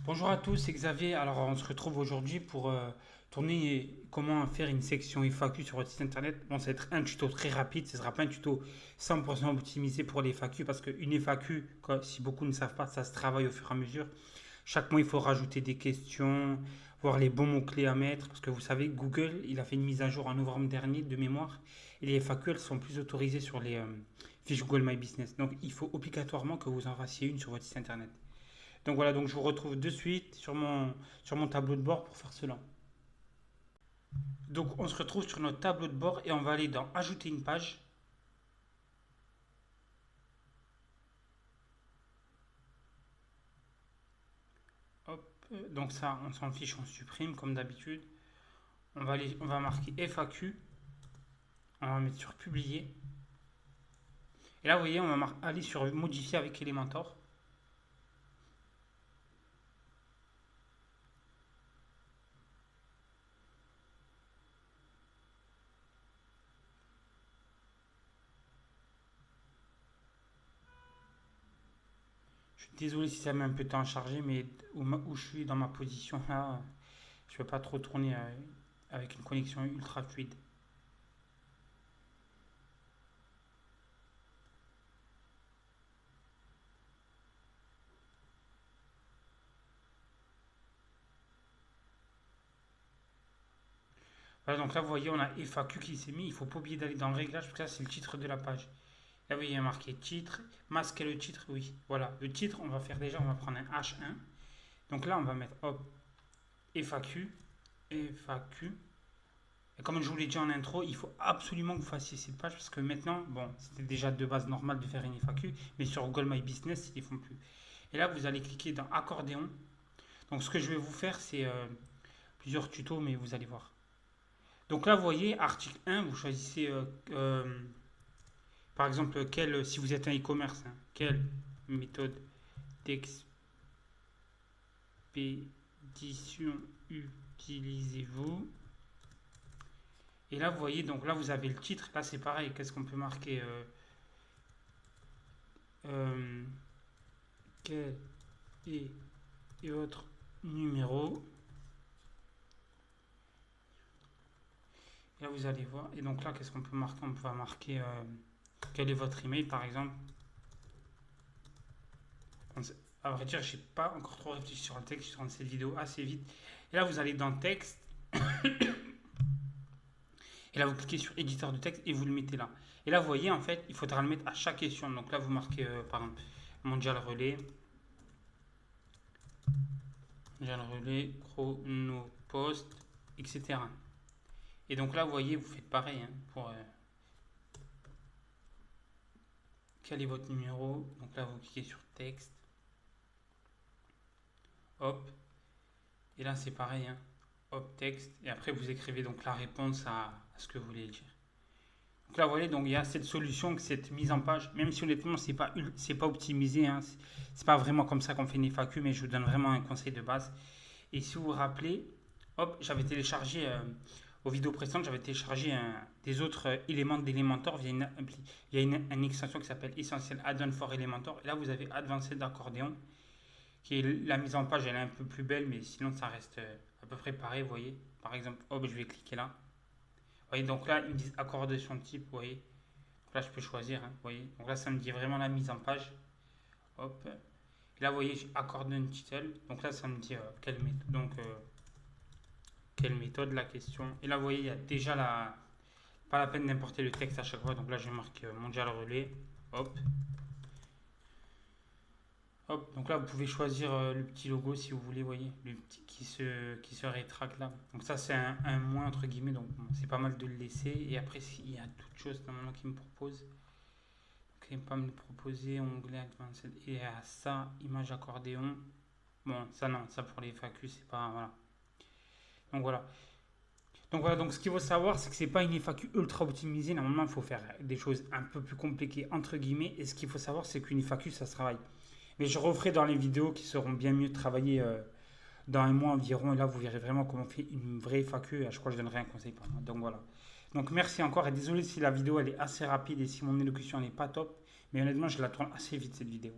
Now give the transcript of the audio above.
Bonjour à tous, c'est Xavier. Alors, on se retrouve aujourd'hui pour tourner comment faire une section FAQ sur votre site internet. Bon, ça va être un tuto très rapide, ce ne sera pas un tuto 100% optimisé pour les FAQ parce qu'une FAQ, si beaucoup ne savent pas, ça se travaille au fur et à mesure. Chaque mois, il faut rajouter des questions, voir les bons mots-clés à mettre parce que vous savez, Google, il a fait une mise à jour en novembre dernier de mémoire et les FAQ, elles sont plus autorisées sur les fiches Google My Business. Donc, il faut obligatoirement que vous en fassiez une sur votre site internet. Donc voilà, donc je vous retrouve de suite sur mon tableau de bord pour faire cela. Donc on se retrouve sur notre tableau de bord et on va aller dans Ajouter une page. Hop, donc ça, on s'en fiche, on supprime comme d'habitude. On va marquer FAQ. On va mettre sur Publier. Et là, vous voyez, on va aller sur Modifier avec Elementor. Je suis désolé si ça met un peu de temps à charger, mais où je suis dans ma position là, je ne peux pas trop tourner avec une connexion ultra fluide. Voilà, donc là, vous voyez, on a FAQ qui s'est mis. Il ne faut pas oublier d'aller dans le réglage, parce que là, c'est le titre de la page. Là, vous voyez, il y a marqué titre. Masquer le titre, oui. Voilà, le titre, on va faire déjà, on va prendre un H1. Donc là, on va mettre, hop, FAQ. FAQ. Et comme je vous l'ai dit en intro, il faut absolument que vous fassiez cette page, parce que maintenant, bon, c'était déjà de base normal de faire une FAQ, mais sur Google My Business, ils ne font plus. Et là, vous allez cliquer dans accordéon. Donc, ce que je vais vous faire, c'est plusieurs tutos, mais vous allez voir. Donc là, vous voyez, article 1, vous choisissez, par exemple, si vous êtes un e-commerce, hein, quelle méthode d'expédition utilisez-vous? Et là, vous voyez, donc là, vous avez le titre. Là, c'est pareil. Qu'est-ce qu'on peut marquer euh, Quel est votre numéro? Et là, vous allez voir. Et donc là, qu'est-ce qu'on peut marquer? On peut marquer quel est votre email, par exemple. À vrai dire, je n'ai pas encore trop réfléchi sur le texte. Je suis dans cette vidéo assez vite. Et là, vous allez dans texte. Et là, vous cliquez sur éditeur de texte et vous le mettez là. Et là, vous voyez, en fait, il faudra le mettre à chaque question. Donc là, vous marquez, par exemple, mondial relais, chronopost, etc. Et donc là, vous voyez, vous faites pareil hein, pour quel est votre numéro. Donc là, vous cliquez sur texte. Hop. Et là, c'est pareil. Hein. Hop, texte. Et après, vous écrivez donc la réponse à ce que vous voulez dire. Donc là, vous voyez, donc il y a cette solution, cette mise en page. Même si honnêtement, c'est pas optimisé. Hein, c'est pas vraiment comme ça qu'on fait une FAQ, mais je vous donne vraiment un conseil de base. Et si vous vous rappelez, hop, j'avais téléchargé aux vidéos précédentes, j'avais téléchargé des autres éléments d'Elementor via une extension qui s'appelle Essential Add-on for Elementor. Et là, vous avez Advanced d'accordéon, qui est la mise en page, elle est un peu plus belle, mais sinon, ça reste à peu près pareil, vous voyez. Par exemple, hop, je vais cliquer là. Vous voyez, donc là, ils me disent accordation type, vous voyez. Donc là, je peux choisir, hein, vous voyez. Donc là, ça me dit vraiment la mise en page. Hop. Et là, vous voyez, j'ai accordé un title. Donc là, ça me dit quelle méthode. Donc, quelle méthode, la question. Et là, vous voyez, il y a déjà la. Pas la peine d'importer le texte à chaque fois. Donc là, je marque mondial relais. Hop. Hop. Donc là, vous pouvez choisir le petit logo si vous voulez, vous voyez. Le petit qui se rétracte là. Donc ça, c'est un moins entre guillemets. Donc bon, c'est pas mal de le laisser. Et après, il y a d'autres choses normalement qui me proposent. Donc, il ne pas me le proposer. Onglet Advanced. Et à ça, image accordéon. Bon, ça non. Ça pour les FAQ, c'est pas. Voilà. Donc voilà. Donc voilà, donc ce qu'il faut savoir, c'est que c'est pas une FAQ ultra optimisée. Normalement, il faut faire des choses un peu plus compliquées, entre guillemets. Et ce qu'il faut savoir, c'est qu'une FAQ, ça se travaille. Mais je referai dans les vidéos qui seront bien mieux travaillées dans un mois environ. Et là, vous verrez vraiment comment on fait une vraie FAQ. Et à chaque fois, je donnerai un conseil par mois. Donc voilà. Donc merci encore. Et désolé si la vidéo, elle est assez rapide et si mon élocution n'est pas top. Mais honnêtement, je la tourne assez vite, cette vidéo.